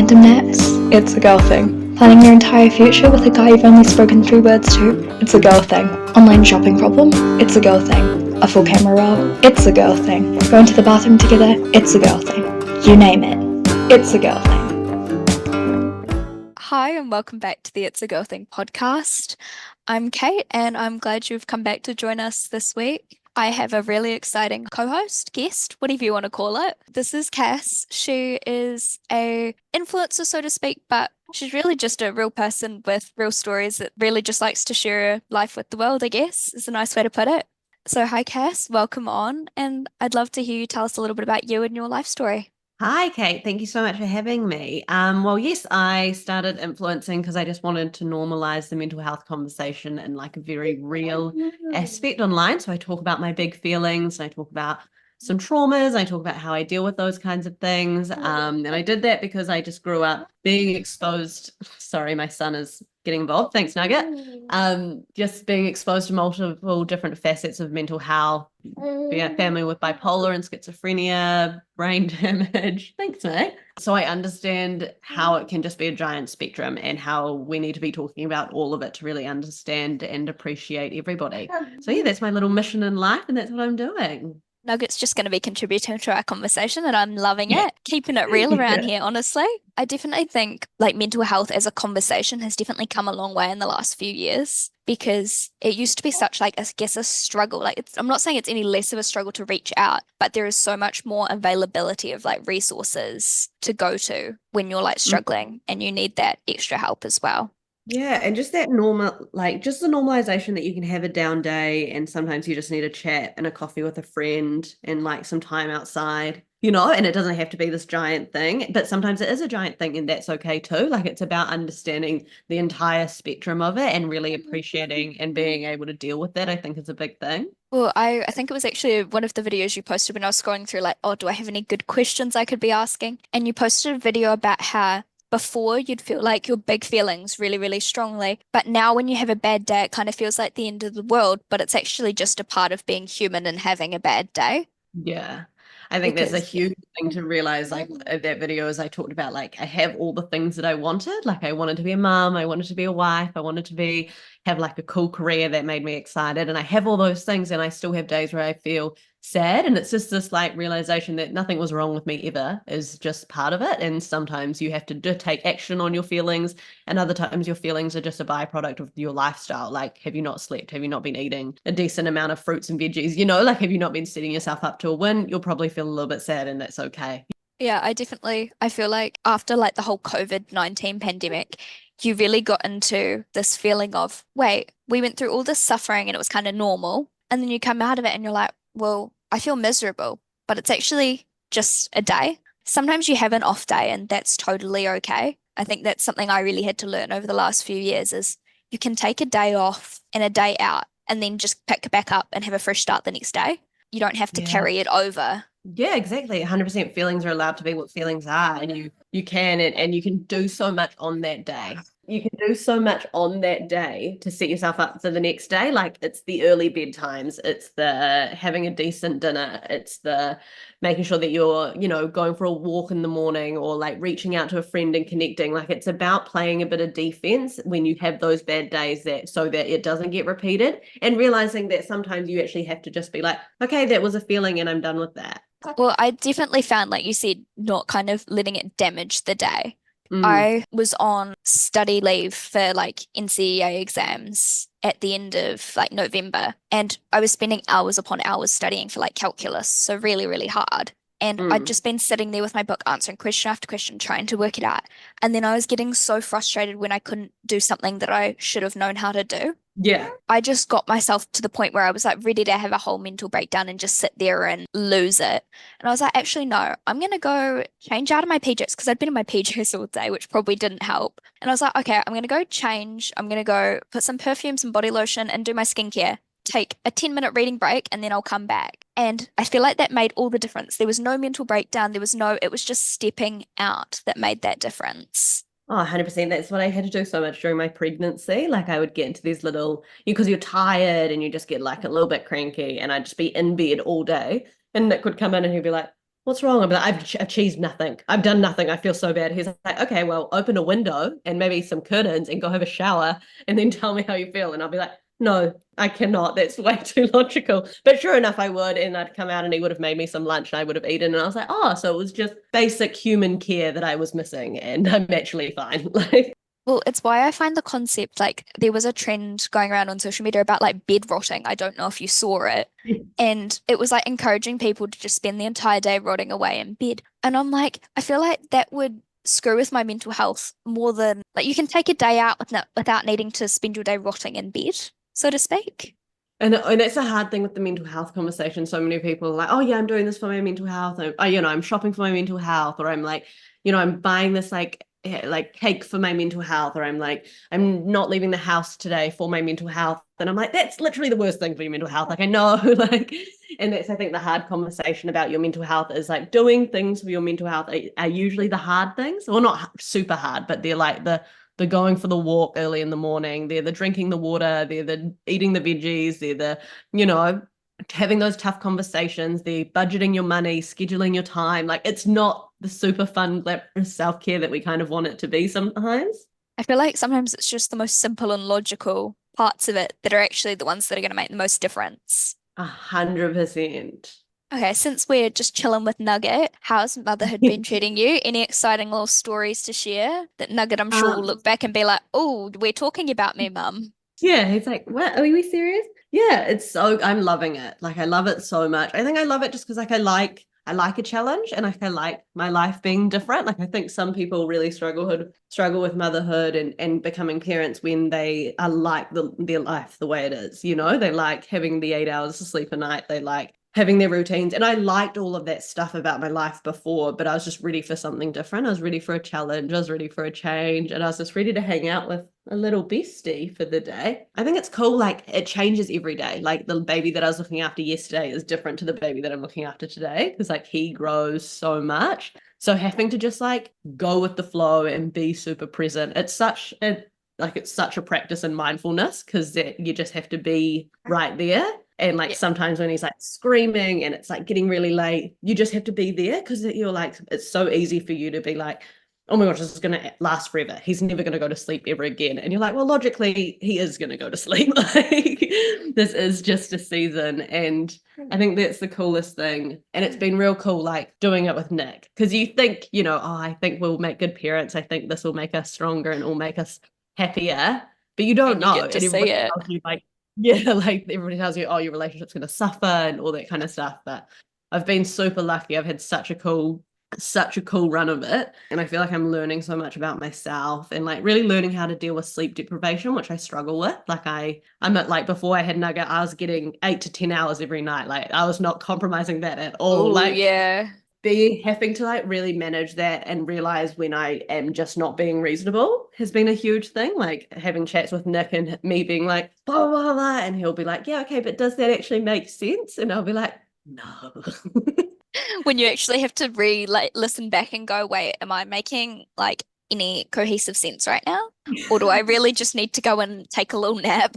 randomness? It's a girl thing. Planning your entire future with a guy you've only spoken 3 words to? It's a girl thing. Online shopping problem? It's a girl thing. A full camera roll? It's a girl thing. Going to the bathroom together? It's a girl thing. You name it. It's a girl thing. Hi, and welcome back to the It's a Girl Thing podcast. I'm Kate, and I'm glad you've come back to join us this week. I have a really exciting co-host, guest, whatever you want to call it. This is Cass. She is a influencer, so to speak, but she's really just a real person with real stories that really just likes to share life with the world, I guess, is a nice way to put it. So hi, Cass, welcome on, and I'd love to hear you tell us a little bit about you and your life story. Hi, Kate. Thank you so much for having me. Well, yes, I started influencing because I just wanted to normalize the mental health conversation in like a very real aspect online. So I talk about my big feelings, and I talk about some traumas, I talk about how I deal with those kinds of things. And I did that because I just grew up being exposed. Sorry, my son is getting involved. Thanks, Nugget. Just being exposed to multiple different facets of mental health. Yeah, family with bipolar and schizophrenia, brain damage. Thanks, mate. So I understand how it can just be a giant spectrum and how we need to be talking about all of it to really understand and appreciate everybody. So yeah, that's my little mission in life, and that's what I'm doing. Nugget's just going to be contributing to our conversation, and I'm loving it. Keeping it real around here, honestly. I definitely think like mental health as a conversation has definitely come a long way in the last few years because it used to be such like, I guess, a struggle. I'm not saying it's any less of a struggle to reach out, but there is so much more availability of like resources to go to when you're like struggling and you need that extra help as well. Yeah, and just that normal, like just the normalization that you can have a down day and sometimes you just need a chat and a coffee with a friend and like some time outside, and it doesn't have to be this giant thing, but sometimes it is a giant thing and that's okay too. Like it's about understanding the entire spectrum of it and really appreciating and being able to deal with that, I think is a big thing. Well, I think it was actually one of the videos you posted when I was scrolling through, like, oh, do I have any good questions I could be asking? And you posted a video about how before you'd feel like your big feelings really, really strongly. But now when you have a bad day, it kind of feels like the end of the world, but it's actually just a part of being human and having a bad day. Yeah. I think that's a Because huge thing to realize, like that video as I talked about, like I have all the things that I wanted. Like I wanted to be a mom, I wanted to be a wife, I wanted to have like a cool career that made me excited. And I have all those things and I still have days where I feel sad. And it's just this like realization that nothing was wrong with me ever is just part of it. And sometimes you have to take action on your feelings, and other times your feelings are just a byproduct of your lifestyle. Like, have you not slept? Have you not been eating a decent amount of fruits and veggies? Like, have you not been setting yourself up to a win? You'll probably feel a little bit sad, and that's okay. yeah, I feel like after like the whole COVID-19 pandemic, you really got into this feeling of, wait, we went through all this suffering and it was kind of normal. And then you come out of it and you're like, well, I feel miserable, but it's actually just a day. Sometimes you have an off day and that's totally okay. I think that's something I really had to learn over the last few years is you can take a day off and a day out and then just pick back up and have a fresh start the next day. You don't have to Yeah. carry it over. Yeah, exactly. 100% feelings are allowed to be what feelings are, and you can and you can do so much on that day. You can do so much on that day to set yourself up for the next day. Like it's the early bedtimes, it's the having a decent dinner, it's the making sure that you're, going for a walk in the morning or like reaching out to a friend and connecting. Like it's about playing a bit of defense when you have those bad days that so that it doesn't get repeated, and realizing that sometimes you actually have to just be like, okay, that was a feeling and I'm done with that. Well, I definitely found, like you said, not kind of letting it damage the day. Mm, I was on study leave for like NCEA exams at the end of like November, and I was spending hours upon hours studying for like calculus, so really, really hard. And I'd mm. just been sitting there with my book, answering question after question, trying to work it out. And then I was getting so frustrated when I couldn't do something that I should have known how to do. Yeah. I just got myself to the point where I was like ready to have a whole mental breakdown and just sit there and lose it. And I was like, actually, no, I'm going to go change out of my PJs because I'd been in my PJs all day, which probably didn't help. And I was like, okay, I'm going to go change. I'm going to go put some perfume, some body lotion, and do my skincare. Take a 10-minute reading break and then I'll come back. And I feel like that made all the difference. There was no mental breakdown. It was just stepping out that made that difference. Oh, 100%. That's what I had to do so much during my pregnancy. Like I would get into these little, because you're tired and you just get like a little bit cranky, and I'd just be in bed all day. And Nick would come in and he'd be like, what's wrong? I'm like, I've achieved nothing. I've done nothing. I feel so bad. He's like, okay, well, open a window and maybe some curtains and go have a shower and then tell me how you feel. And I'll be like, no, I cannot. That's way too logical. But sure enough, I would. And I'd come out and he would have made me some lunch and I would have eaten. And I was like, oh, so it was just basic human care that I was missing. And I'm actually fine. Like, Well, it's why I find the concept like there was a trend going around on social media about like bed rotting. I don't know if you saw it. And it was like encouraging people to just spend the entire day rotting away in bed. And I'm like, I feel like that would screw with my mental health more than like you can take a day out without needing to spend your day rotting in bed, so to speak. and it's a hard thing with the mental health conversation. So many people are like, oh yeah, I'm doing this for my mental health. I'm shopping for my mental health, or I'm like, I'm buying this like cake for my mental health, or I'm like, I'm not leaving the house today for my mental health. And I'm like, that's literally the worst thing for your mental health. Like I know, like, and that's I think the hard conversation about your mental health is like doing things for your mental health are usually the hard things. Well, not super hard, but they're like the going for the walk early in the morning, they're the drinking the water, they're the eating the veggies, they're the, having those tough conversations, they're budgeting your money, scheduling your time. Like it's not the super fun, glamorous self-care that we kind of want it to be sometimes. I feel like sometimes it's just the most simple and logical parts of it that are actually the ones that are going to make the most difference. 100%. Okay, since we're just chilling with Nugget, how's motherhood been treating you? Any exciting little stories to share that Nugget, I'm sure, will Um, look back and be like, oh, we're talking about me, mum. Yeah, he's like, what? Are we serious? Yeah, I'm loving it. Like I love it so much. I think I love it just because like I like a challenge and like I like my life being different. Like I think some people really struggle with motherhood and becoming parents when they are like their life the way it is, They like having the 8 hours of sleep a night. They like having their routines. And I liked all of that stuff about my life before, but I was just ready for something different. I was ready for a challenge. I was ready for a change. And I was just ready to hang out with a little bestie for the day. I think it's cool. Like it changes every day. Like the baby that I was looking after yesterday is different to the baby that I'm looking after today because like he grows so much. So having to just like go with the flow and be super present. It's such a practice in mindfulness because you just have to be right there. And like Yeah. sometimes when he's like screaming and it's like getting really late, you just have to be there because you're like, it's so easy for you to be like, oh my gosh, this is going to last forever. He's never going to go to sleep ever again. And you're like, well, logically, he is going to go to sleep. Like, this is just a season. And I think that's the coolest thing. And it's been real cool, like doing it with Nick. Because you think, oh, I think we'll make good parents. I think this will make us stronger and will make us happier. But you don't And you know. get to And see everybody it. tells you, like, yeah, like everybody tells you, oh, your relationship's going to suffer and all that kind of stuff. But I've been super lucky. I've had such a cool run of it. And I feel like I'm learning so much about myself and like really learning how to deal with sleep deprivation, which I struggle with. Like I'm at like before I had Nugget, I was getting 8 to 10 hours every night. Like I was not compromising that at all. Oh, Like yeah. having to like really manage that and realize when I am just not being reasonable has been a huge thing. Like having chats with Nick and me being like, blah, blah, blah. And he'll be like, yeah, okay, but does that actually make sense? And I'll be like, no. When you actually have to listen back and go, wait, am I making like any cohesive sense right now? Or do I really just need to go and take a little nap?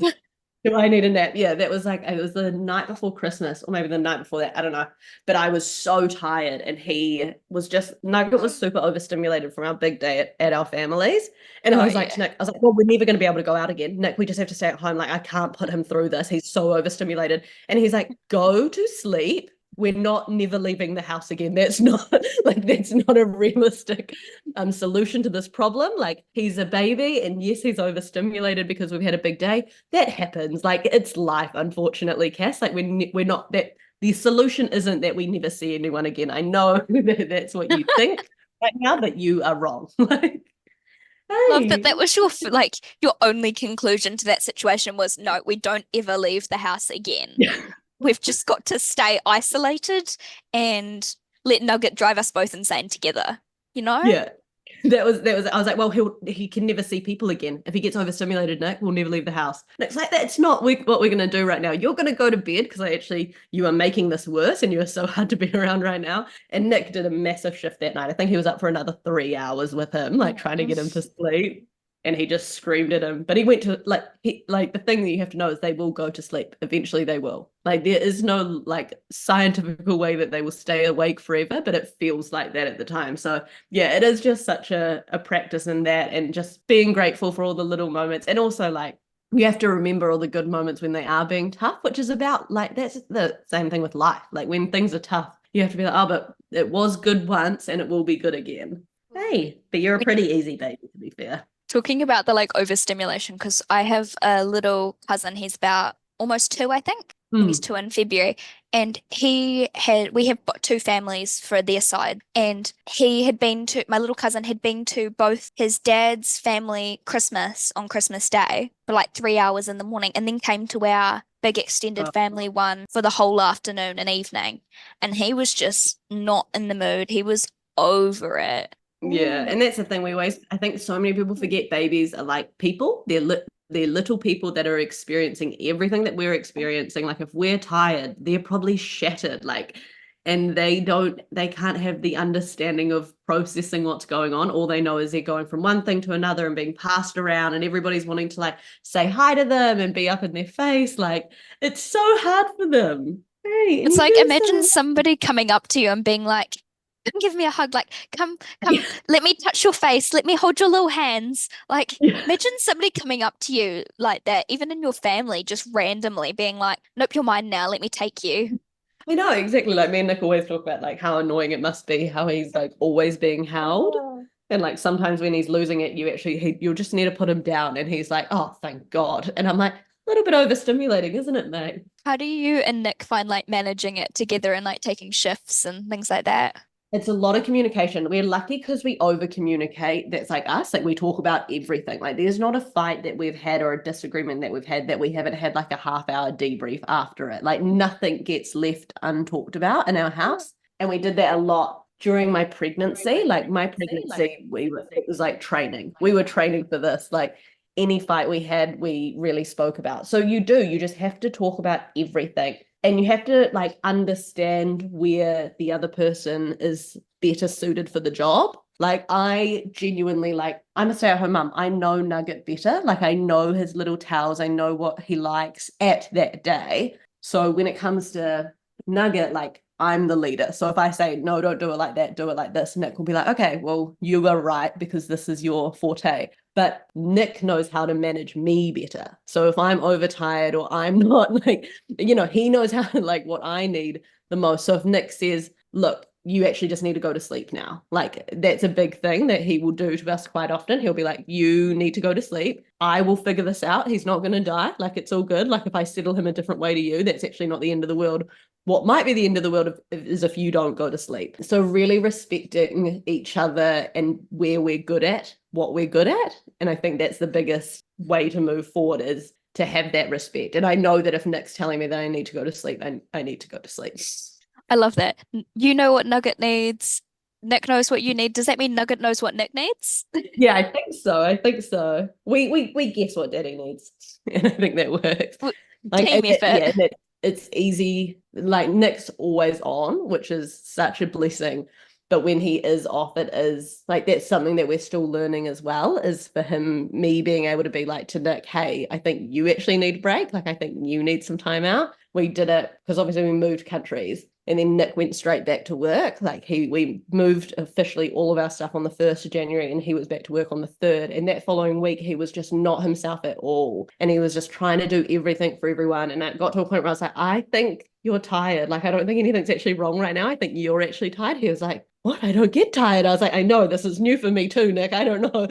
Do I need a nap? Yeah, that was like, it was the night before Christmas, or maybe the night before that. I don't know. But I was so tired, and Nugget was super overstimulated from our big day at our families. And I Oh, was like to yeah. Nick, I was like, well, we're never going to be able to go out again. Nick, we just have to stay at home. Like, I can't put him through this. He's so overstimulated. And he's like, go to sleep. We're not never leaving the house again. That's not a realistic solution to this problem. Like he's a baby and yes, he's overstimulated because we've had a big day. That happens. Like it's life, unfortunately, Cass. Like we're not that the solution isn't that we never see anyone again. I know that that's what you think right now, but you are wrong. Like, Love that hey. that was your only conclusion to that situation was no, we don't ever leave the house again. Yeah. We've just got to stay isolated and let Nugget drive us both insane together, you know? Yeah. That was I was like, well, he can never see people again. If he gets overstimulated, Nick, we'll never leave the house. And it's like that's not what we're gonna do right now. You're gonna go to bed because you are making this worse and you are so hard to be around right now. And Nick did a massive shift that night. I think he was up for another 3 hours with him, like trying to get him to sleep. and he just screamed at him. But he went to like the thing that you have to know is they will go to sleep. Eventually they will. Like there is no like scientific way that they will stay awake forever, but it feels like that at the time. So yeah, it is just such a practice in that, and just being grateful for all the little moments. And also like you have to remember all the good moments when they are being tough, which is about like that's the same thing with life. Like when things are tough, you have to be like, oh, but it was good once and it will be good again. Hey, but you're a pretty easy baby, to be fair. Talking about the like overstimulation, because I have a little cousin, he's about almost 2, I think. He's 2 in February. And we have two families for their side. And my little cousin had been to both his dad's family Christmas on Christmas Day for like 3 hours in the morning, and then came to our big extended family one for the whole afternoon and evening. And he was just not in the mood. He was over it. Yeah, and that's the thing I think so many people forget babies are like people. They're little people that are experiencing everything that we're experiencing. Like if we're tired, they're probably shattered. Like, and they can't have the understanding of processing what's going on. All they know is they're going from one thing to another and being passed around, and everybody's wanting to like say hi to them and be up in their face. Like it's so hard for them. Hey, It's like imagine somebody coming up to you and being like, come give me a hug, like come let me touch your face, let me hold your little hands. Like imagine somebody coming up to you like that, even in your family, just randomly being like, nope, you're mine now, let me take you. I know, exactly. Like me and Nick always talk about like how annoying it must be, how he's like always being held. And like sometimes when he's losing it, you'll just need to put him down, and he's like, oh, thank God. And I'm like, a little bit overstimulating, isn't it, mate? How do you and Nick find like managing it together and like taking shifts and things like that? It's a lot of communication. We're lucky because we over communicate. That's like us. Like we talk about everything. Like there's not a fight that we've had or a disagreement that we've had that we haven't had like a half-hour debrief after it. Like nothing gets left untalked about in our house. And we did that a lot during my pregnancy. Like my pregnancy, it was like training. We were training for this. Like any fight we had, we really spoke about. So you just have to talk about everything. And you have to like understand where the other person is better suited for the job. Like I genuinely like, I'm a stay-at-home mum. I know Nugget better. Like I know his little towels. I know what he likes at that day. So when it comes to Nugget, like I'm the leader. So if I say, no, don't do it like that, do it like this, Nick will be like, okay, well, you were right because this is your forte. But Nick knows how to manage me better. So if I'm overtired or I'm not like, he knows how to like what I need the most. So if Nick says, look, you actually just need to go to sleep now. Like that's a big thing that he will do to us quite often. He'll be like, you need to go to sleep. I will figure this out. He's not going to die. Like it's all good. Like if I settle him a different way to you, that's actually not the end of the world. What might be the end of the world is if you don't go to sleep. So really respecting each other and where we're good at, what we're good at. And I think that's the biggest way to move forward is to have that respect. And I know that if Nick's telling me that I need to go to sleep, I need to go to sleep. I love that. You know what Nugget needs. Nick knows what you need. Does that mean Nugget knows what Nick needs? Yeah, I think so. We guess what Daddy needs, and I think that works. Team effort. Yeah, it's easy. Like Nick's always on, which is such a blessing. But when he is off, it is like that's something that we're still learning as well, is for me being able to be like to Nick, hey, I think you actually need a break. Like I think you need some time out. We did it because obviously we moved countries. And then Nick went straight back to work. Like we moved officially all of our stuff on the 1st of January, and he was back to work on the 3rd. And that following week, he was just not himself at all. And he was just trying to do everything for everyone. And it got to a point where I was like, I think you're tired. Like, I don't think anything's actually wrong right now. I think you're actually tired. He was like, what? I don't get tired. I was like, I know this is new for me too, Nick. I don't know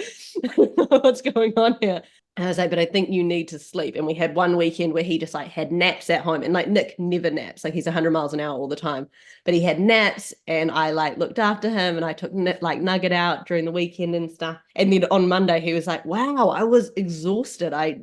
what's going on here. And I was like, but I think you need to sleep. And we had one weekend where he just like had naps at home, and like Nick never naps. Like he's 100 miles an hour all the time, but he had naps, and I like looked after him, and I took like Nugget out during the weekend and stuff. And then on Monday he was like, wow, I was exhausted. I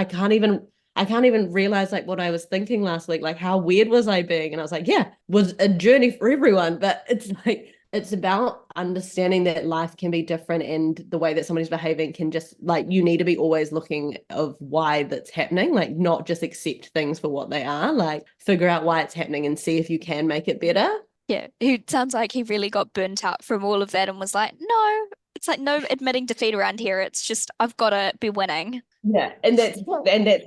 can't even realize like what I was thinking last week. Like how weird was I being? And I was like, yeah, it was a journey for everyone, but it's like, it's about understanding that life can be different, and the way that somebody's behaving can just like, you need to be always looking of why that's happening, like not just accept things for what they are, like figure out why it's happening and see if you can make it better. Yeah, it sounds like he really got burnt out from all of that and was like, no, It's like no admitting defeat around here. It's just I've got to be winning. Yeah, and that's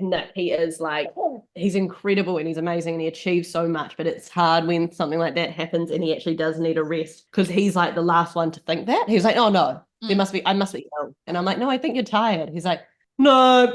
Nick. He is like, he's incredible and he's amazing and he achieves so much, but it's hard when something like that happens and he actually does need a rest because he's like the last one to think that. He's like, oh no, I must be ill. And I'm like, no, I think you're tired. He's like, no.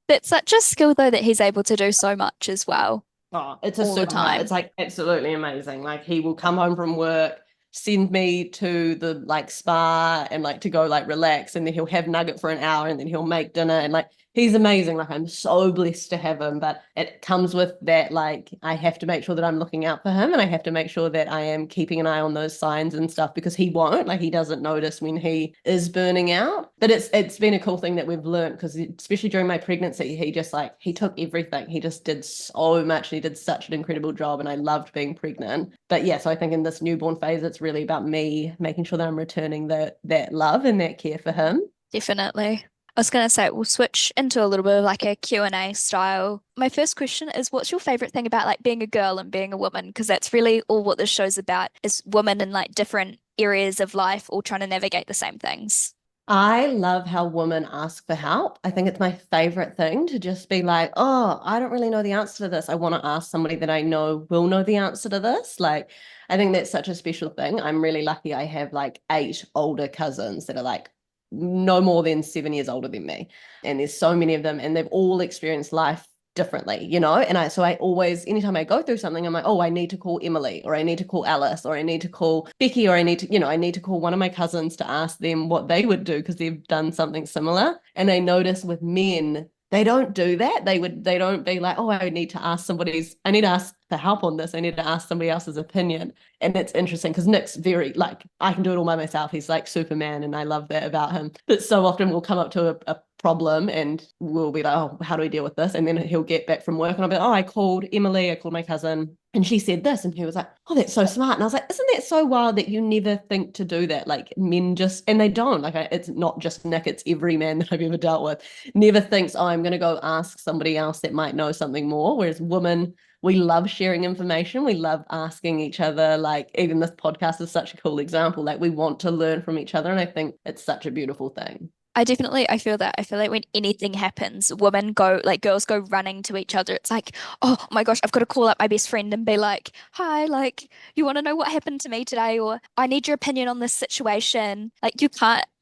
That's such a skill though that he's able to do so much as well. Oh, it's a all the superpower. time. It's like absolutely amazing. Like he will come home from work, send me to the like spa and like to go like relax, and then he'll have Nugget for an hour and then he'll make dinner, and like he's amazing. Like I'm so blessed to have him, but it comes with that, like I have to make sure that I'm looking out for him and I have to make sure that I am keeping an eye on those signs and stuff because he won't, like he doesn't notice when he is burning out. But it's been a cool thing that we've learned because especially during my pregnancy, he just like he took everything. He just did so much and he did such an incredible job and I loved being pregnant. But yeah, so I think in this newborn phase, it's really about me making sure that I'm returning that love and that care for him. Definitely. I was going to say we'll switch into a little bit of like a Q&A style. My first question is what's your favorite thing about like being a girl and being a woman? Because that's really all what this show's about is women in like different areas of life all trying to navigate the same things. I love how women ask for help. I think it's my favorite thing to just be like, oh, I don't really know the answer to this. I want to ask somebody that I know will know the answer to this. Like, I think that's such a special thing. I'm really lucky I have like 8 older cousins that are like no more than 7 years older than me. And there's so many of them and they've all experienced life differently, you know? And I always, anytime I go through something, I'm like, oh, I need to call Emily or I need to call Alice or I need to call Becky or I need to, I need to call one of my cousins to ask them what they would do because they've done something similar. And I notice with men, they don't do that. They don't be like, oh, I need to ask for help on this. I need to ask somebody else's opinion. And it's interesting because Nick's very like, I can do it all by myself. He's like Superman and I love that about him. But so often we'll come up to a problem and we'll be like, oh, how do we deal with this? And then he'll get back from work and I'll be like, oh, I called Emily, I called my cousin and she said this. And he was like, oh, that's so smart. And I was like, isn't that so wild that you never think to do that? Like men just, and they don't, like it's not just Nick, it's every man that I've ever dealt with, never thinks, oh, I'm going to go ask somebody else that might know something more. Whereas women, we love sharing information. We love asking each other. Like even this podcast is such a cool example. Like we want to learn from each other. And I think it's such a beautiful thing. I feel that. I feel like when anything happens, girls go running to each other. It's like, oh my gosh, I've got to call up my best friend and be like, hi, like, you want to know what happened to me today? Or I need your opinion on this situation. Like,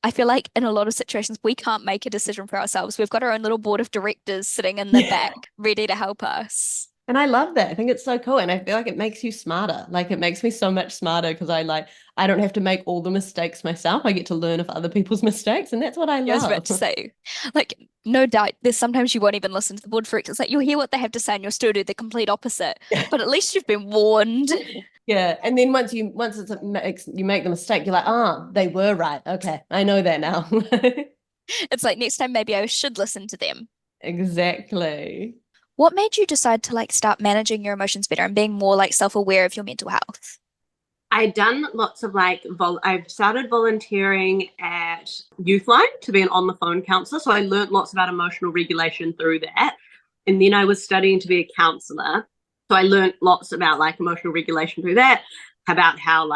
I feel like in a lot of situations, we can't make a decision for ourselves. We've got our own little board of directors sitting in the back, ready to help us. And I love that. I think it's so cool. And I feel like it makes you smarter. Like it makes me so much smarter because I don't have to make all the mistakes myself. I get to learn of other people's mistakes. And that's what I love. I was about to say, like, no doubt there's sometimes you won't even listen to the board for it. It's like you'll hear what they have to say and you'll still do the complete opposite. But at least you've been warned. Yeah. And then once you make the mistake, you're like, oh, they were right. Okay. I know that now. It's like next time maybe I should listen to them. Exactly. What made you decide to like start managing your emotions better and being more like self-aware of your mental health? I'd done lots of I've started volunteering at Youthline to be an on-the-phone counselor. So I learned lots about emotional regulation through that. And then I was studying to be a counselor. So I learned lots about like emotional regulation through that, about how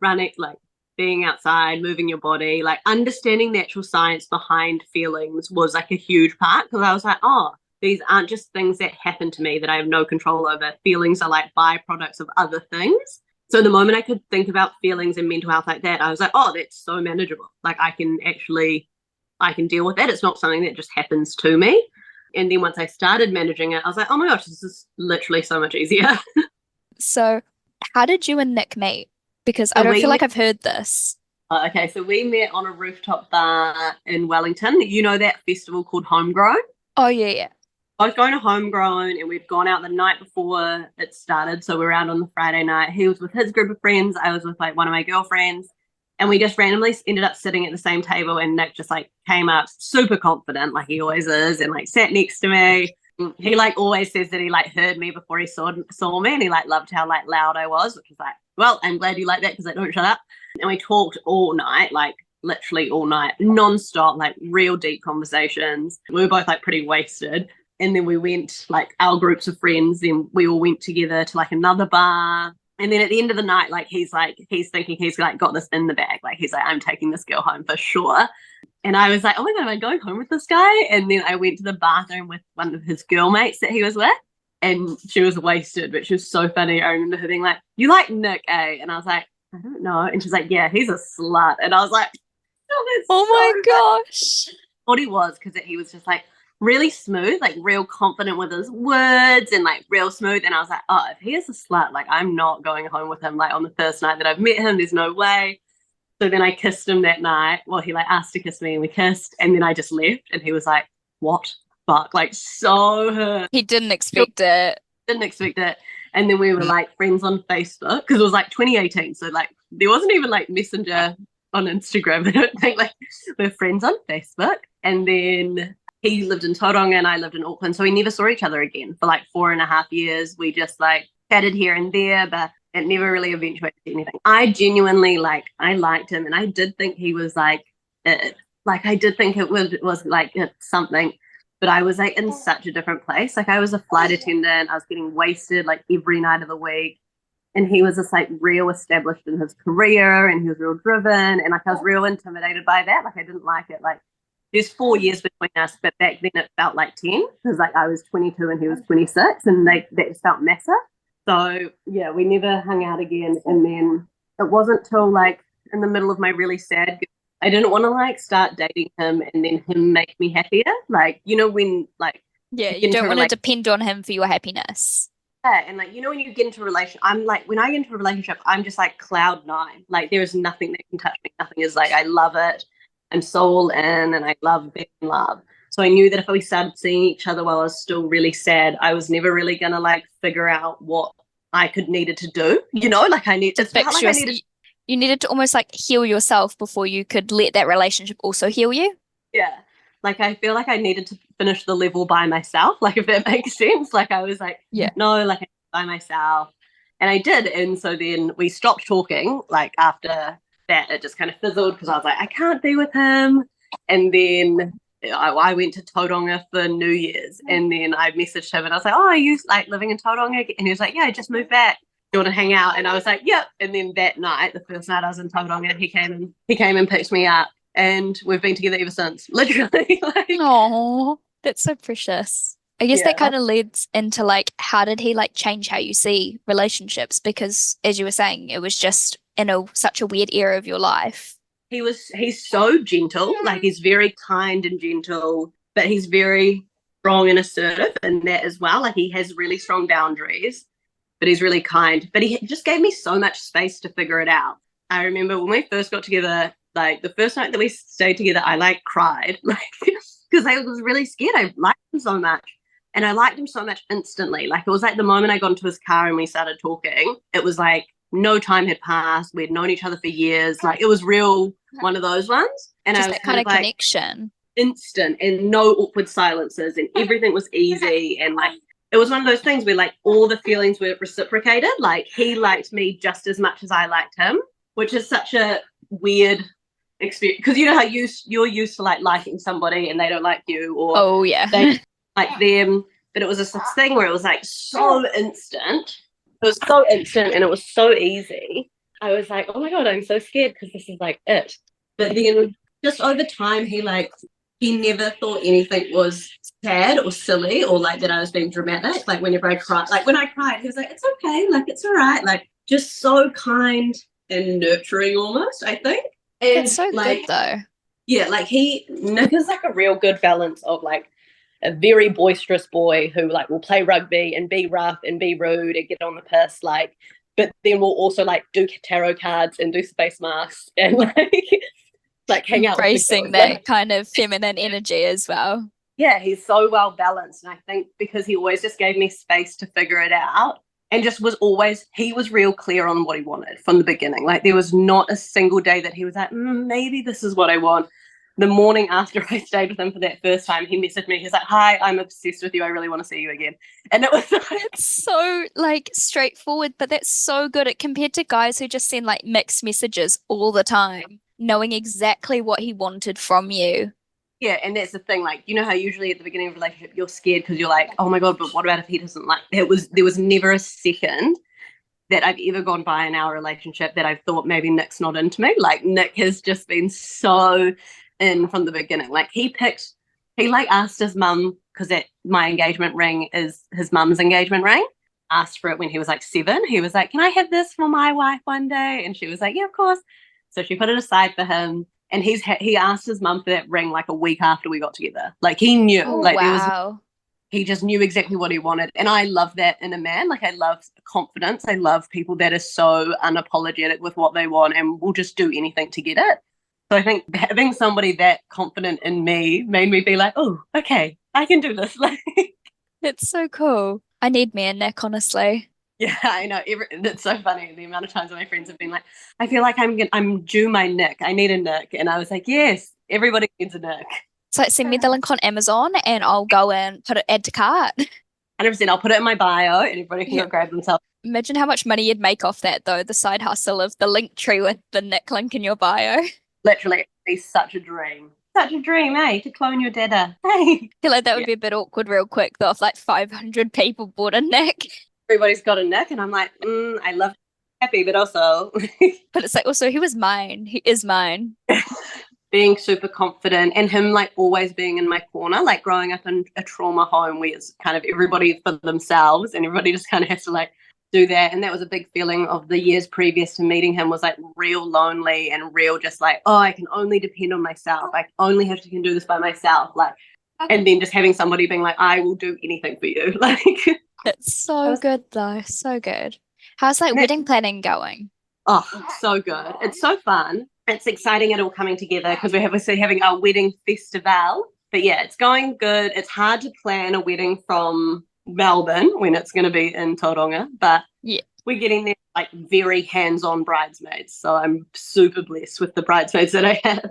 running, like being outside, moving your body, like understanding the actual science behind feelings was like a huge part because I was like, oh, these aren't just things that happen to me that I have no control over. Feelings are like byproducts of other things. So the moment I could think about feelings and mental health like that, I was like, oh, that's so manageable. Like I can deal with that. It's not something that just happens to me. And then once I started managing it, I was like, oh my gosh, this is literally so much easier. So how did you and Nick meet? Because I don't feel like I've heard this. Okay, so we met on a rooftop bar in Wellington. You know that festival called Homegrown? Oh, yeah. I was going to Homegrown and we'd gone out the night before it started. So we were out on the Friday night. He was with his group of friends. I was with like one of my girlfriends. And we just randomly ended up sitting at the same table and Nick just like came up super confident like he always is and like sat next to me. He like always says that he like heard me before he saw me and he like loved how like loud I was, which was like, well, I'm glad you like that because I don't shut up. And we talked all night, like literally all night, nonstop, like real deep conversations. We were both like pretty wasted. And then we went, like our groups of friends, then we all went together to like another bar And then at the end of the night, like he's thinking he's like got this in the bag. Like he's like, I'm taking this girl home for sure. And I was like, oh my God, am I going home with this guy? And then I went to the bathroom with one of his girl mates that he was with. And she was wasted, but she was so funny. I remember her being like, you like Nick, eh? And I was like, I don't know. And she's like, yeah, he's a slut. And I was like, Oh my gosh. what he was, because he was just like really smooth, like real confident with his words and like real smooth. And I was like, oh, if he is a slut, like I'm not going home with him like on the first night that I've met him. There's no way. So then I kissed him that night. Well, he like asked to kiss me and we kissed, and then I just left and he was like, what fuck? Like so hurt. He didn't expect it. Didn't expect it. And then we were like friends on Facebook because it was like 2018. So like there wasn't even like Messenger on Instagram. I don't think. Like we're friends on Facebook. And then he lived in Tauranga and I lived in Auckland. So we never saw each other again for like 4.5 years. We just like chatted here and there, but it never really eventuated to anything. I genuinely I liked him and I did think he was like it. Like I did think it was like something, but I was like in such a different place. Like I was a flight attendant. I was getting wasted like every night of the week. And he was just like real established in his career and he was real driven. And like I was real intimidated by that. Like I didn't like it. Like there's 4 years between us, but back then it felt like 10 because like I was 22 and he was 26 and that just felt massive. So yeah, we never hung out again. And then it wasn't till like in the middle of my really sad, I didn't want to like start dating him and then him make me happier. Like, you know, when like, Yeah, you don't want to depend on him for your happiness. Yeah, and like, you know, when you get into a relationship, I'm like, when I get into a relationship, I'm just like cloud 9. Like there is nothing that can touch me. Nothing is like, I love it. I'm so all in and I love being in love. So I knew that if we started seeing each other while I was still really sad, I was never really going to like figure out what I needed to do. You know, like I need to fix you needed to almost like heal yourself before you could let that relationship also heal you. Yeah. Like I feel like I needed to finish the level by myself. Like if that makes sense. Like I was like, yeah, no, like by myself. And I did. And so then we stopped talking. Like after that, it just kind of fizzled because I was like, I can't be with him. And then I went to Tauranga for New Year's. And then I messaged him and I was like, oh, are you like living in Tauranga? And he was like, yeah, I just moved back. Do you want to hang out? And I was like, yep. And then that night, the first night I was in Tauranga, he came and picked me up. And we've been together ever since, literally. Oh, that's so precious. I guess that kind of leads into like, how did he like change how you see relationships? Because as you were saying, it was just in such a weird era of your life. He's so gentle, like he's very kind and gentle, but he's very strong and assertive in that as well. Like he has really strong boundaries, but he's really kind. But he just gave me so much space to figure it out. I remember when we first got together, like the first night that we stayed together, I like cried, like because I was really scared. I liked him so much, and I liked him so much instantly. Like it was like the moment I got into his car and we started talking, it was like no time had passed. We'd known each other for years. Like it was real, one of those ones. And just I was that kind of like, connection, instant, and no awkward silences, and everything was easy. And like it was one of those things where like all the feelings were reciprocated. Like he liked me just as much as I liked him, which is such a weird experience because you know how you're used to like liking somebody and they don't like you, or they like them, but it was this thing where it was like so instant. It was so instant and it was so easy. I was like, oh my God, I'm so scared because this is like it. But then just over time, he never thought anything was sad or silly or like that I was being dramatic. Like whenever I cried, like when I cried, he was like, it's okay, like it's all right. Like just so kind and nurturing almost, I think. And it's so like, good though. Yeah, like Nick is like a real good balance of like a very boisterous boy who like will play rugby and be rough and be rude and get on the piss, like, but then we'll also like do tarot cards and do space masks and like hang out embracing with that kind of feminine energy as well. Yeah, he's so well balanced, and I think because he always just gave me space to figure it out. And just he was real clear on what he wanted from the beginning. Like there was not a single day that he was like, maybe this is what I want. The morning after I stayed with him for that first time, he messaged me. He's like, hi, I'm obsessed with you. I really want to see you again. And it was like, it's so like straightforward, but that's so good. It compared to guys who just send like mixed messages all the time, knowing exactly what he wanted from you. Yeah, and that's the thing, like, you know how usually at the beginning of a relationship you're scared because you're like, oh my God, but what about if he doesn't like there was never a second that I've ever gone by in our relationship that I've thought maybe Nick's not into me. Like Nick has just been so in from the beginning. Like he like asked his mum, because my engagement ring is his mum's engagement ring, asked for it when he was like 7. He was like, can I have this for my wife one day? And she was like, yeah, of course. So she put it aside for him. And he asked his mum for that ring like a week after we got together. Like he knew. Oh, like wow. he just knew exactly what he wanted. And I love that in a man. Like I love confidence. I love people that are so unapologetic with what they want and will just do anything to get it. So I think having somebody that confident in me made me be like, oh, okay, I can do this. Like, It's so cool. I need me a Nick, honestly. yeah, I know. It's so funny the amount of times my friends have been like, I feel like I'm due my Nick. I need a Nick. And I was like, yes, everybody needs a Nick. So send me the link on Amazon and I'll go and add to cart. 100%. I'll put it in my bio and everybody can Yeah. go grab themselves. Imagine how much money you'd make off that, though, the side hustle of the link tree with the Nick link in your bio. Literally, it'd be such a dream. Such a dream, eh? To clone your data. Hey. I feel like that would be a bit awkward real quick, though, if like 500 people bought a Nick. Everybody's got a Nick, and I'm like, I love happy, but also But it's like, also, he was mine. He is mine. being super confident and him like always being in my corner, like growing up in a trauma home where it's kind of everybody for themselves and everybody just kind of has to like do that. And that was a big feeling of the years previous to meeting him, was like real lonely and real just like, oh, I can only depend on myself. I only have to can do this by myself. Like, and then just having somebody being like, I will do anything for you. Like, It's so good, though. So good. How's like wedding planning going? oh, so good. It's so fun. It's exciting it all coming together because we're obviously having our wedding festival. But yeah, it's going good. It's hard to plan a wedding from Melbourne when it's going to be in Tauranga, but Yeah. we're getting there like very hands-on bridesmaids. So I'm super blessed with the bridesmaids that I have.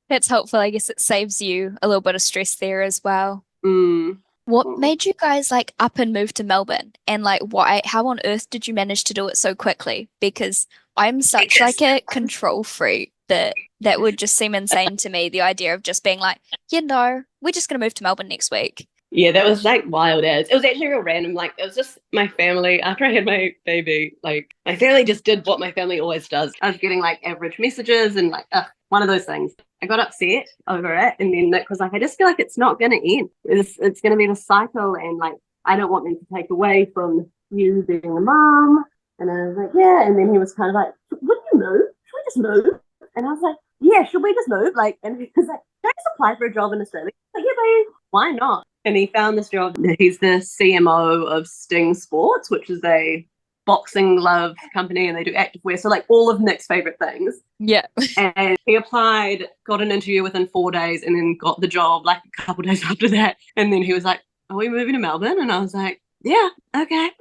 That's helpful. I guess it saves you a little bit of stress there as well. Mm. What made you guys like up and move to Melbourne? And like how on earth did you manage to do it so quickly? Because I'm such like a control freak that would just seem insane to me. The idea of just being like, we're just gonna move to Melbourne next week. Yeah, that was like wild as. It was actually real random. Like it was just my family, after I had my baby, like my family just did what my family always does. I was getting like average messages and like one of those things. I got upset over it, and then Nick was like, I just feel like it's not going to end. It's going to be the cycle, and like I don't want them to take away from you being a mom. And I was like, yeah. And then he was kind of like, would you move? Should we just move? And I was like, yeah, should we just move? Like, and he was like, can I just apply for a job in Australia? I was like, yeah, babe, why not? And he found this job. He's the CMO of Sting Sports, which is a boxing glove company, and they do activewear. So like all of Nick's favorite things. Yeah. And he applied, got an interview within 4 days, and then got the job like a couple of days after that. And then he was like, are we moving to Melbourne? And I was like, yeah, okay.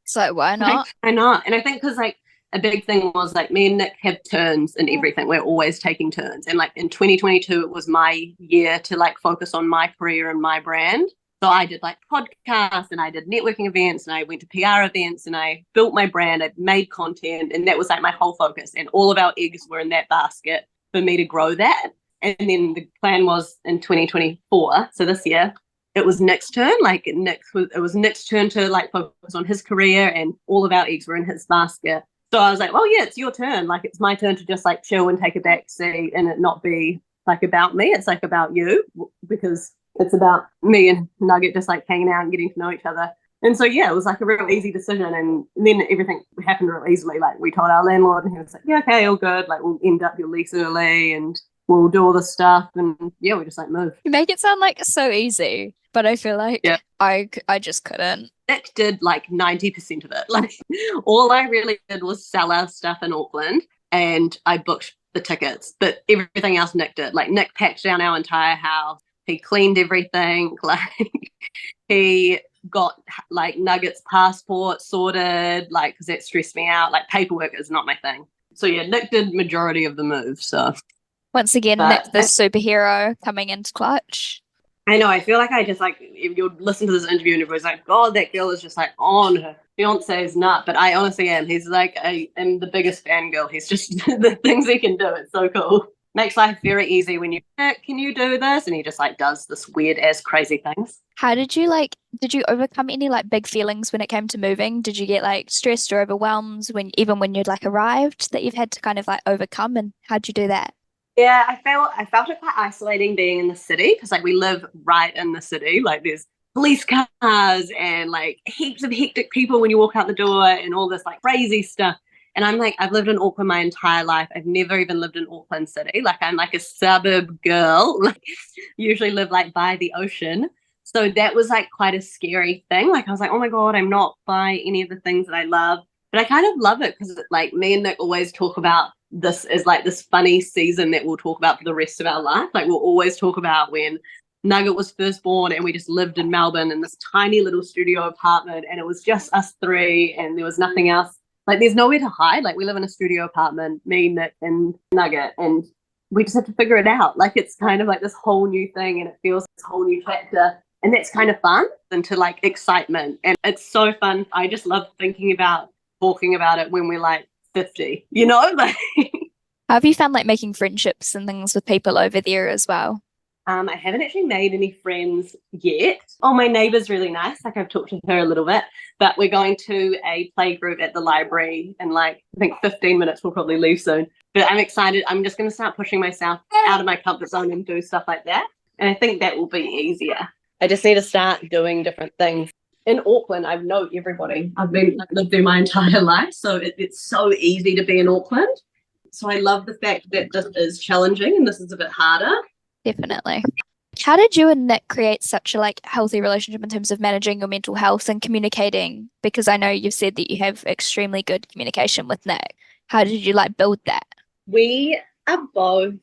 So why not? Why not? And I think because like a big thing was like me and Nick have turns in everything. We're always taking turns. And like in 2022, it was my year to like focus on my career and my brand. So I did like podcasts and I did networking events and I went to PR events and I built my brand. I made content, and that was like my whole focus. And all of our eggs were in that basket for me to grow that. And then the plan was in 2024, so this year, it was Nick's turn. Like it was Nick's turn to like focus on his career, and all of our eggs were in his basket. So I was like, well, yeah, it's your turn. Like it's my turn to just like chill and take a back seat and it not be like about me. It's like about you, because it's about me and Nugget just like hanging out and getting to know each other. And so, yeah, it was like a real easy decision. And then everything happened real easily. Like we told our landlord and he was like, yeah, okay, all good. Like we'll end up your lease early and we'll do all this stuff. And yeah, we just like moved. You make it sound like so easy, but I feel like I just couldn't. Nick did like 90% of it. Like all I really did was sell our stuff in Auckland and I booked the tickets, but everything else Nick did. Like Nick packed down our entire house. He cleaned everything. Like he got like Nugget's passport sorted, like because that stressed me out. Like paperwork is not my thing. So yeah, Nick did majority of the move. So once again, Nick the superhero coming into clutch. I know. I feel like I just like, if you'll listen to this interview and everybody's like, God, that girl is just like on her fiance's nut. But I honestly am. He's like, I am the biggest fangirl. He's just the things he can do. It's so cool. makes life very easy when you can you do this, and he just like does this weird ass crazy things. How did you overcome any like big feelings when it came to moving? Did you get like stressed or overwhelmed even when you'd like arrived that you've had to kind of like overcome, and how'd you do that? Yeah, I felt it quite isolating being in the city, because like we live right in the city. Like there's police cars and like heaps of hectic people when you walk out the door and all this like crazy stuff. And I'm like, I've lived in Auckland my entire life. I've never even lived in Auckland City. Like I'm like a suburb girl, like usually live like by the ocean. So that was like quite a scary thing. Like I was like, oh my God, I'm not by any of the things that I love. But I kind of love it because like me and Nick always talk about this as like this funny season that we'll talk about for the rest of our life. Like we'll always talk about when Nugget was first born and we just lived in Melbourne in this tiny little studio apartment, and it was just us three and there was nothing else. Like there's nowhere to hide. Like we live in a studio apartment, me, Nick, and Nugget, and we just have to figure it out. Like it's kind of like this whole new thing, and it feels this whole new chapter. And that's kind of fun, into like excitement. And it's so fun. I just love thinking about talking about it when we're like 50, you know? Like How have you found like making friendships and things with people over there as well? I haven't actually made any friends yet. Oh, my neighbour's really nice. Like I've talked to her a little bit, but we're going to a play group at the library in like, I think 15 minutes. We'll probably leave soon. But I'm excited. I'm just going to start pushing myself out of my comfort zone and do stuff like that. And I think that will be easier. I just need to start doing different things. In Auckland, I know everybody. I've lived there my entire life. So it's so easy to be in Auckland. So I love the fact that this is challenging and this is a bit harder. Definitely. How did you and Nick create such a like healthy relationship in terms of managing your mental health and communicating? Because I know you've said that you have extremely good communication with Nick. How did you like build that? We are both.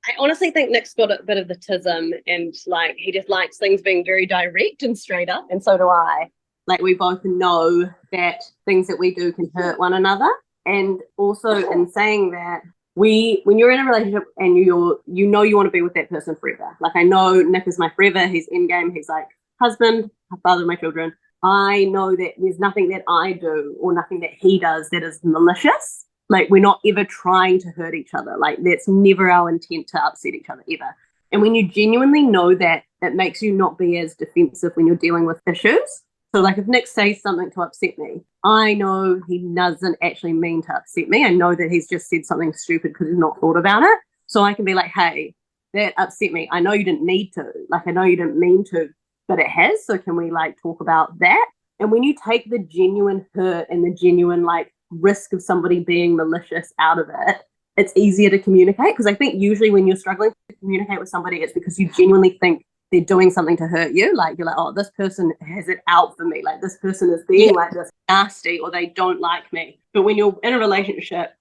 I honestly think Nick's got a bit of the tism, and like he just likes things being very direct and straight up, and so do I. Like we both know that things that we do can hurt one another, and also in saying that, when you're in a relationship and you know you want to be with that person forever. Like I know Nick is my forever. He's endgame. He's like husband, father of my children. I know that there's nothing that I do or nothing that he does that is malicious. Like we're not ever trying to hurt each other. Like that's never our intent to upset each other ever. And when you genuinely know that, it makes you not be as defensive when you're dealing with issues. So like if Nick says something to upset me, I know he doesn't actually mean to upset me. I know that he's just said something stupid because he's not thought about it. So I can be like, hey, that upset me. I know you didn't need to. Like I know you didn't mean to, but it has. So can we like talk about that? And when you take the genuine hurt and the genuine like risk of somebody being malicious out of it, it's easier to communicate. Because I think usually when you're struggling to communicate with somebody, it's because you genuinely think they're doing something to hurt you. Like you're like, oh, this person has it out for me. Like this person is being like this nasty, or they don't like me. But when you're in a relationship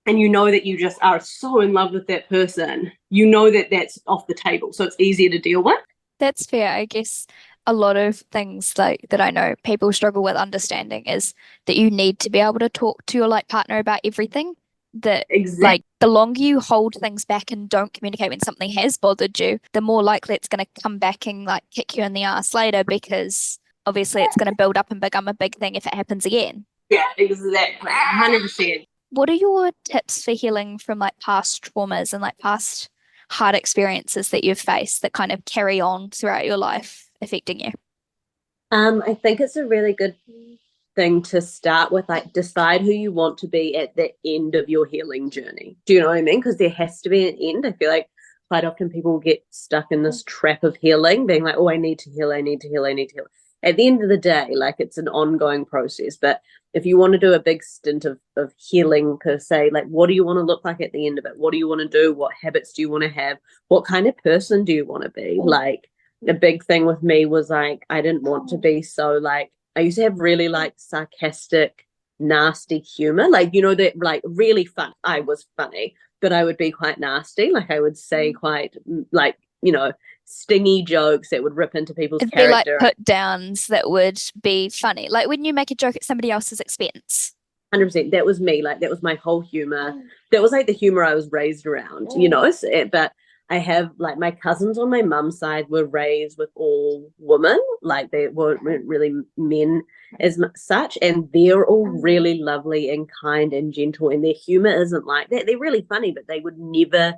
and you know that you just are so in love with that person, you know that that's off the table. So it's easier to deal with. That's fair. I guess a lot of things like that I know people struggle with understanding is that you need to be able to talk to your like partner about everything. That Exactly. like the longer you hold things back and don't communicate when something has bothered you, the more likely it's going to come back and like kick you in the ass later, because obviously it's going to build up and become a big thing if it happens again. Yeah, exactly. 100%. What are your tips for healing from like past traumas and like past hard experiences that you've faced that kind of carry on throughout your life affecting you? I think it's a really good thing to start with, like decide who you want to be at the end of your healing journey. Do you know what I mean? Because there has to be an end. I feel like quite often people get stuck in this trap of healing, being like, oh, I need to heal, I need to heal, I need to heal. At the end of the day, like it's an ongoing process. But if you want to do a big stint of healing per se, like what do you want to look like at the end of it? What do you want to do? What habits do you want to have? What kind of person do you want to be? Like a big thing with me was like, I didn't want to be so like, I used to have really like sarcastic, nasty humor. Like, you know, that like really fun. I was funny, but I would be quite nasty. Like I would say quite like, you know, stingy jokes that would rip into people's It'd character. be like put downs that would be funny. Like when you make a joke at somebody else's expense. 100%. That was me. Like that was my whole humor. That was like the humor I was raised around, you know. So, but I have like my cousins on my mum's side were raised with all women. Like they weren't really men as such, and they're all really lovely and kind and gentle, and their humor isn't like that. They're really funny, but they would never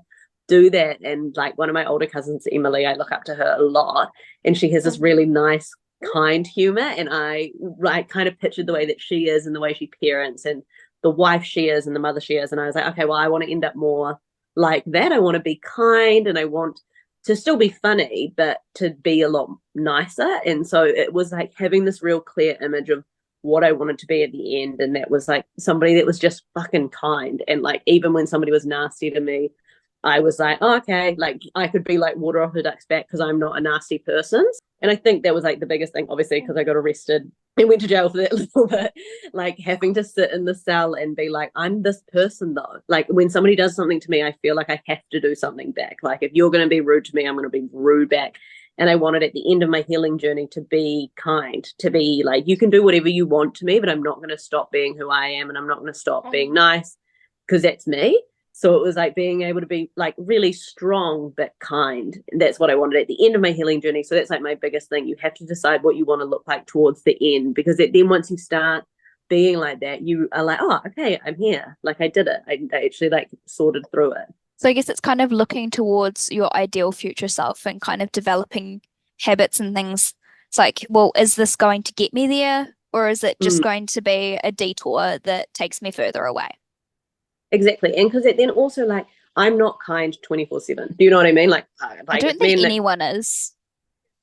do that. And like one of my older cousins, Emily, I look up to her a lot, and she has this really nice, kind humor. And I like kind of pictured the way that she is and the way she parents and the wife she is and the mother she is. And I was like, okay, well, I want to end up more like that. I want to be kind and I want to still be funny, but to be a lot nicer. And so it was like having this real clear image of what I wanted to be at the end. And that was like somebody that was just fucking kind. And like, even when somebody was nasty to me, I was like, oh, okay, like I could be like water off a duck's back because I'm not a nasty person. And I think that was like the biggest thing, obviously, because I got arrested and went to jail for that little bit, like having to sit in the cell and be like, I'm this person though. Like when somebody does something to me, I feel like I have to do something back. Like if you're going to be rude to me, I'm going to be rude back. And I wanted at the end of my healing journey to be kind, to be like, you can do whatever you want to me, but I'm not going to stop being who I am. And I'm not going to stop being nice because that's me. So it was like being able to be like really strong but kind. And that's what I wanted at the end of my healing journey. So that's like my biggest thing. You have to decide what you want to look like towards the end, because then once you start being like that, you are like, oh, okay, I'm here. Like I did it. I actually like sorted through it. So I guess it's kind of looking towards your ideal future self and kind of developing habits and things. It's like, well, is this going to get me there, or is it just going to be a detour that takes me further away? Exactly. And because then also like I'm not kind 24/7. Do you know what I mean? Like I don't think anyone is.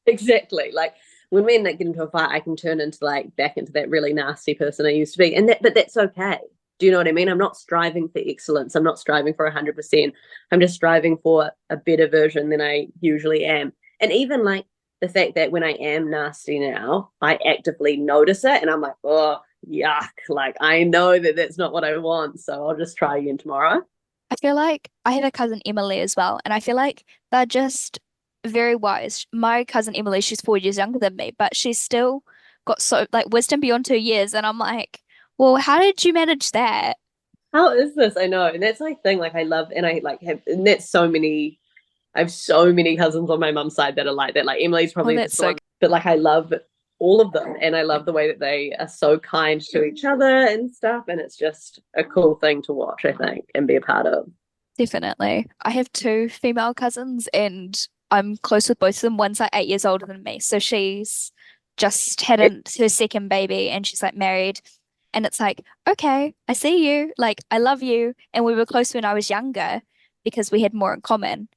Exactly. Like when me and Nick get into a fight, I can turn into like back into that really nasty person I used to be. And but that's okay. Do you know what I mean? I'm not striving for excellence. I'm not striving for 100%. I'm just striving for a better version than I usually am. And even like the fact that when I am nasty now, I actively notice it and I'm like, oh, yuck. Like I know that that's not what I want. So I'll just try again tomorrow. I feel like I had a cousin Emily as well, and I feel like they're just very wise. My cousin Emily, she's 4 years younger than me, but she's still got so like wisdom beyond 2 years. And I'm like, well, how did you manage that? How is this? I know. And that's my thing. Like I love, and I like have, and that's so many, I have so many cousins on my mum's side that are like that. Like Emily's probably that's the so one, but like I love all of them. And I love the way that they are so kind to each other and stuff. And it's just a cool thing to watch, I think, and be a part of. Definitely. I have two female cousins and I'm close with both of them. One's like 8 years older than me. So she's just had her second baby and she's like married. And it's like, okay, I see you. Like, I love you. And we were close when I was younger because we had more in common.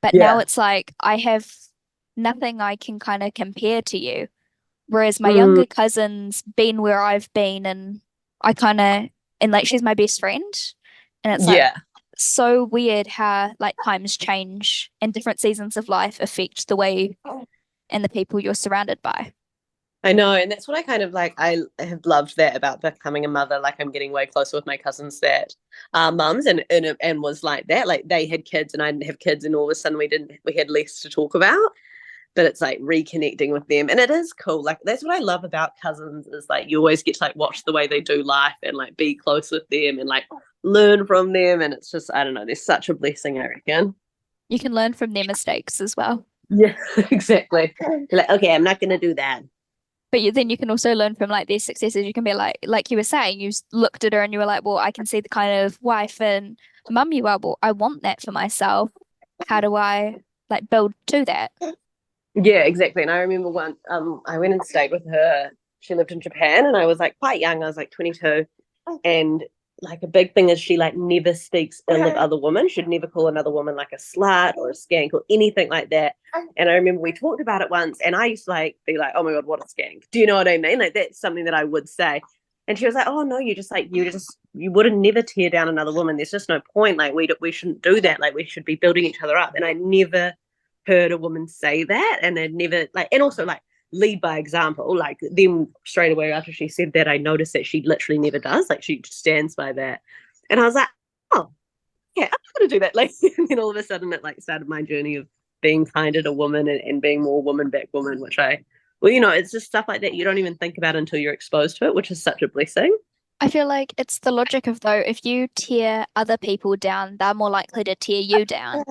But now it's like, I have nothing I can kind of compare to you. Whereas my younger cousin's been where I've been and I kind of, and like, she's my best friend. And it's like, so weird how like times change and different seasons of life affect the way and the people you're surrounded by. I know, and that's what I kind of like. I have loved that about becoming a mother. Like I'm getting way closer with my cousins that are mums, and was like that. Like they had kids, and I didn't have kids, and all of a sudden we had less to talk about. But it's like reconnecting with them, and it is cool. Like that's what I love about cousins is like you always get to like watch the way they do life and like be close with them and like learn from them. And it's just I don't know. There's such a blessing, I reckon. You can learn from their mistakes as well. Yeah, exactly. Like okay, I'm not gonna do that. But then you can also learn from like their successes. You can be like you were saying, you looked at her and you were like, well, I can see the kind of wife and mum you are. Well, I want that for myself. How do I like build to that? Yeah, exactly. And I remember I went and stayed with her. She lived in Japan and I was like quite young. I was like 22. And like a big thing is she like never speaks ill of other women. She'd never call another woman like a slut or a skank or anything like that. And I remember we talked about it once and I used to like be like, oh my God, what a skank. Do you know what I mean? Like that's something that I would say. And she was like, oh no, you wouldn't never tear down another woman. There's just no point. Like we shouldn't do that. Like we should be building each other up. And I never heard a woman say that. And I'd never like, and also like lead by example. Like then straight away after she said that, I noticed that she literally never does. Like she stands by that. And I was like, oh yeah, I'm gonna do that. Like and then all of a sudden it like started my journey of being kinder to women and being more woman back woman, which well, you know, it's just stuff like that you don't even think about until you're exposed to it, which is such a blessing. I feel like it's the logic of though, if you tear other people down, they're more likely to tear you down.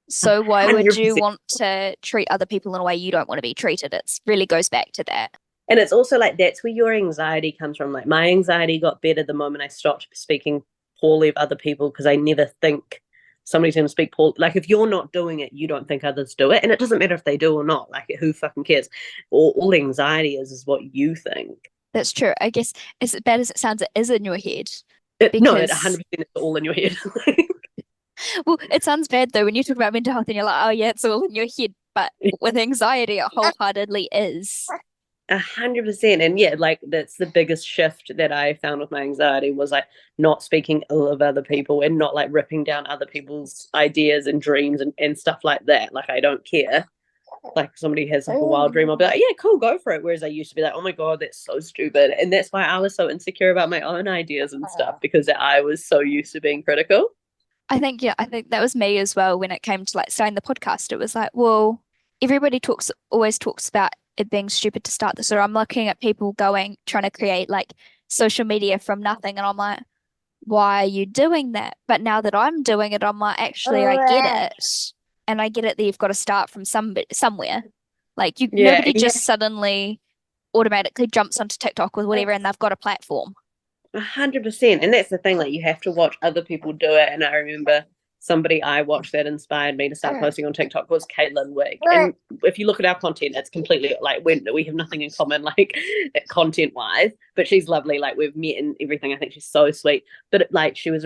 So why would 100%. you want to treat other people in a way you don't want to be treated? It really goes back to that. And it's also like that's where your anxiety comes from. Like my anxiety got better the moment I stopped speaking poorly of other people because I never think somebody's going to speak poor. Like, if you're not doing it, you don't think others do it. And it doesn't matter if they do or not. Like, who fucking cares? All anxiety is what you think. That's true. I guess as bad as it sounds, it is in your head. No, it Because 100% is all in your head. well, it sounds bad though when you talk about mental health and you're like, oh yeah, it's all in your head. But with anxiety, it wholeheartedly is. 100%. And yeah, like that's the biggest shift that I found with my anxiety was like not speaking ill of other people and not like ripping down other people's ideas and dreams and stuff like that. Like, I don't care. Like, if somebody has like a wild dream, I'll be like, yeah, cool, go for it. Whereas I used to be like, oh my God, that's so stupid. And that's why I was so insecure about my own ideas and stuff, because I was so used to being critical. I think that was me as well when it came to like starting the podcast. It was like, well, everybody always talks about it being stupid to start this, or I'm looking at people trying to create like social media from nothing, and I'm like, why are you doing that? But now that I'm doing it, I'm like, actually, I get it. And I get it that you've got to start from somewhere. Like nobody just suddenly automatically jumps onto TikTok with whatever and they've got a platform. 100%. And that's the thing, like you have to watch other people do it. And I remember somebody I watched that inspired me to start posting on TikTok was Caitlin Wig. And if you look at our content, it's completely like we have nothing in common, like content wise, but she's lovely. Like, we've met and everything. I think she's so sweet. But like, she was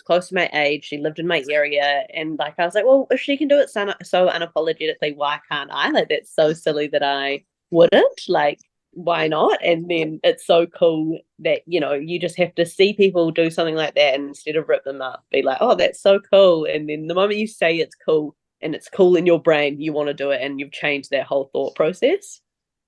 close to my age. She lived in my area. And like, I was like, well, if she can do it so unapologetically, why can't I? Like, that's so silly that I wouldn't. Like, why not? And then it's so cool that, you know, you just have to see people do something like that, and instead of rip them up, be like, oh, that's so cool. And then the moment you say it's cool and it's cool in your brain, you want to do it, and you've changed that whole thought process.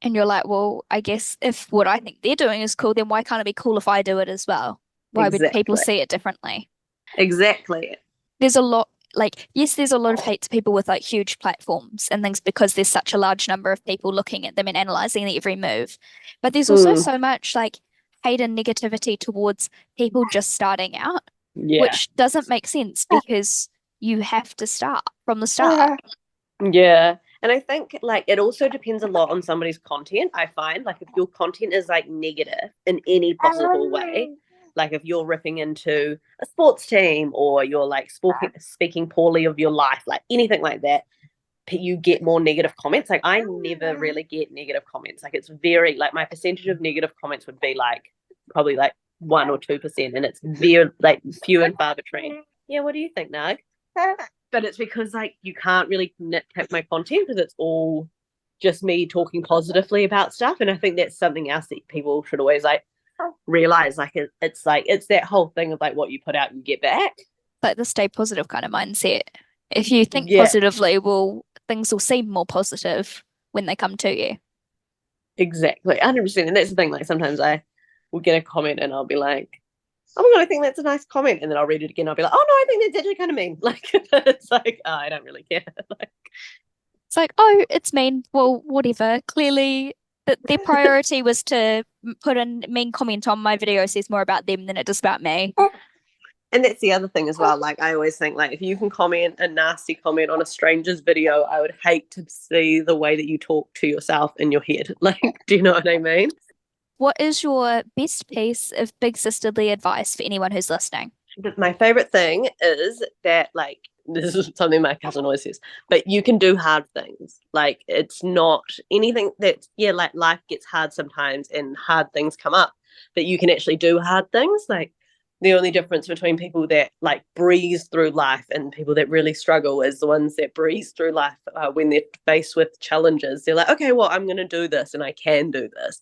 And you're like, well, I guess if what I think they're doing is cool, then why can't it be cool if I do it as well? Why would people see it differently? Exactly. There's a lot, like, yes, there's a lot of hate to people with like huge platforms and things because there's such a large number of people looking at them and analyzing their every move. But there's also so much like hate and negativity towards people just starting out, which doesn't make sense because you have to start from the start. Yeah. And I think like it also depends a lot on somebody's content. I find like if your content is like negative in any possible way, like if you're ripping into a sports team or you're like speaking poorly of your life, like anything like that, you get more negative comments. Like, I never really get negative comments. Like, it's very like my percentage of negative comments would be like probably like 1 or 2%, and it's very like few and far between. Yeah, what do you think, Nug? But it's because like you can't really nitpick my content because it's all just me talking positively about stuff. And I think that's something else that people should always like realize. Like it's that whole thing of like what you put out you get back, like the stay positive kind of mindset. If you think positively, well, things will seem more positive when they come to you. Exactly, 100%. And that's the thing, like sometimes I will get a comment and I'll be like, oh my God, I think that's a nice comment, and then I'll read it again, I'll be like, oh no, I think that's actually kind of mean. Like, it's like, oh, I don't really care. Like, it's like, oh, it's mean, well, whatever. Clearly their priority was to put a mean comment on my video says more about them than it does about me. And that's the other thing as well. Like, I always think, like, if you can comment a nasty comment on a stranger's video, I would hate to see the way that you talk to yourself in your head. Like, do you know what I mean? What is your best piece of big sisterly advice for anyone who's listening? My favorite thing is that, like, this is something my cousin always says, but you can do hard things. Like, it's not anything that, like, life gets hard sometimes and hard things come up, but you can actually do hard things. Like, the only difference between people that like breeze through life and people that really struggle is the ones that breeze through life when they're faced with challenges. They're like, okay, well, I'm going to do this and I can do this.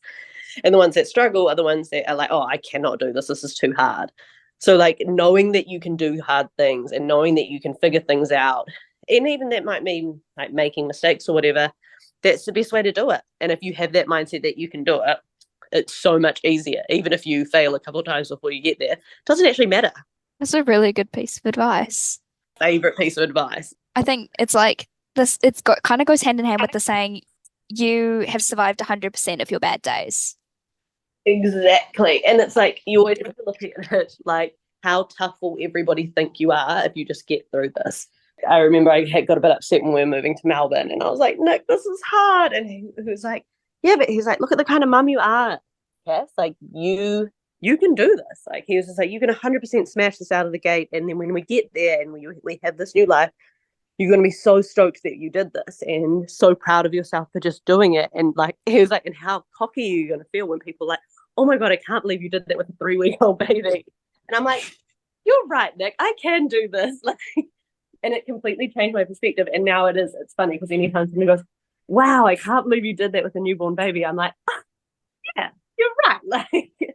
And the ones that struggle are the ones that are like, oh, I cannot do this. This is too hard. So like knowing that you can do hard things and knowing that you can figure things out, and even that might mean like making mistakes or whatever, that's the best way to do it. And if you have that mindset that you can do it, it's so much easier. Even if you fail a couple of times before you get there, it doesn't actually matter. That's a really good piece of advice. Favorite piece of advice. I think it's like this, kind of goes hand in hand with the saying, you have survived 100% of your bad days. Exactly. And it's like, you always have to look at it like, how tough will everybody think you are if you just get through this? I remember I had got a bit upset when we were moving to Melbourne, and I was like, Nick, this is hard. And he was like, yeah, but he's like, look at the kind of mum you are, Cass. Like, you're you can do this. Like, he was just like, you can 100% smash this out of the gate. And then when we get there and we have this new life, you're going to be so stoked that you did this and so proud of yourself for just doing it. And like, he was like, and how cocky are you going to feel when people are like, oh my God, I can't believe you did that with a 3-week-old baby. And I'm like, you're right, Nick, I can do this. Like, and it completely changed my perspective. And now it's funny because anytime somebody goes, wow, I can't believe you did that with a newborn baby, I'm like, oh, yeah, you're right. Like,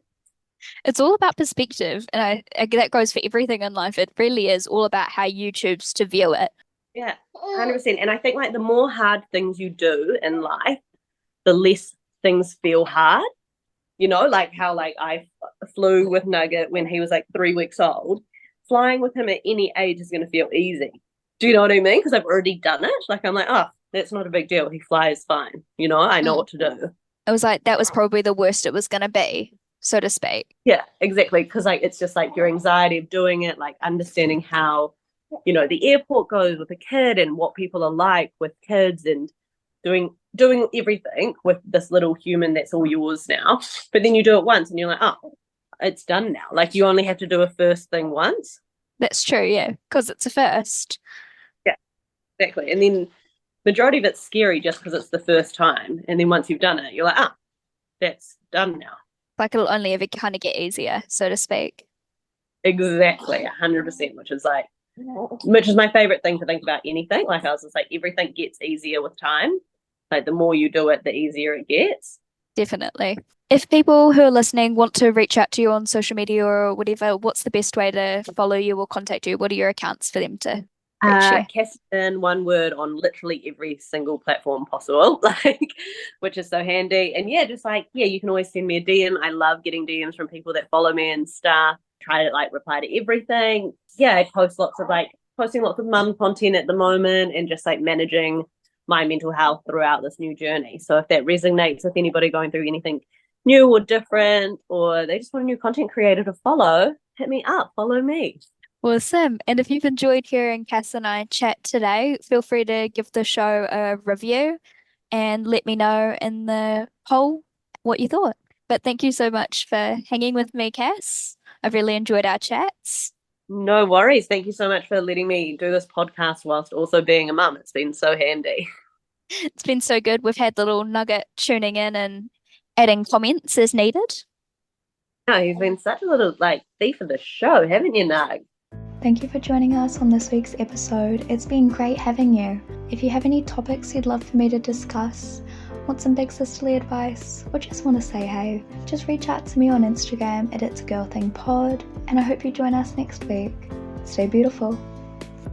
It's all about perspective, and that goes for everything in life. It really is all about how you choose to view it. yeah, 100%. And I think like the more hard things you do in life, the less things feel hard. You know, like how like I flew with Nugget when he was like 3 weeks old. Flying with him at any age is going to feel easy. Do you know what I mean? Because I've already done it. Like, I'm like, oh, that's not a big deal. He flies fine. You know, I know what to do. It was like that was probably the worst it was going to be, so to speak. Yeah, exactly. Because like it's just like your anxiety of doing it, like understanding how, you know, the airport goes with a kid and what people are like with kids and doing everything with this little human that's all yours now. But then you do it once and you're like, oh, it's done now. Like, you only have to do a first thing once. That's true, yeah, because it's a first. Yeah, exactly. And then majority of it's scary just because it's the first time. And then once you've done it, you're like, ah, that's done now. Like, it'll only ever kind of get easier, so to speak. Exactly, 100%, which is my favorite thing to think about anything. Like, I was just like, everything gets easier with time. Like, the more you do it, the easier it gets. Definitely. If people who are listening want to reach out to you on social media or whatever, what's the best way to follow you or contact you? What are your accounts for them to reach you? Cassidy, one word, on literally every single platform possible, like, which is so handy. And yeah, just like, yeah, you can always send me a DM. I love getting DMs from people that follow me and stuff. Try to like reply to everything. Yeah, I posting lots of mum content at the moment and just like managing my mental health throughout this new journey. So if that resonates with anybody going through anything new or different, or they just want a new content creator to follow, hit me up, follow me. Awesome. And if you've enjoyed hearing Cass and I chat today, feel free to give the show a review and let me know in the poll what you thought. But thank you so much for hanging with me, Cass. I've really enjoyed our chats. No worries. Thank you so much for letting me do this podcast whilst also being a mum. It's been so handy. It's been so good. We've had little Nugget tuning in and adding comments as needed. No, you've been such a little like thief of the show, haven't you, Nug? Thank you for joining us on this week's episode. It's been great having you. If you have any topics you'd love for me to discuss, want some big sisterly advice, or just want to say hey, just reach out to me on Instagram at It's a Girl Thing Pod, and I hope you join us next week. Stay beautiful.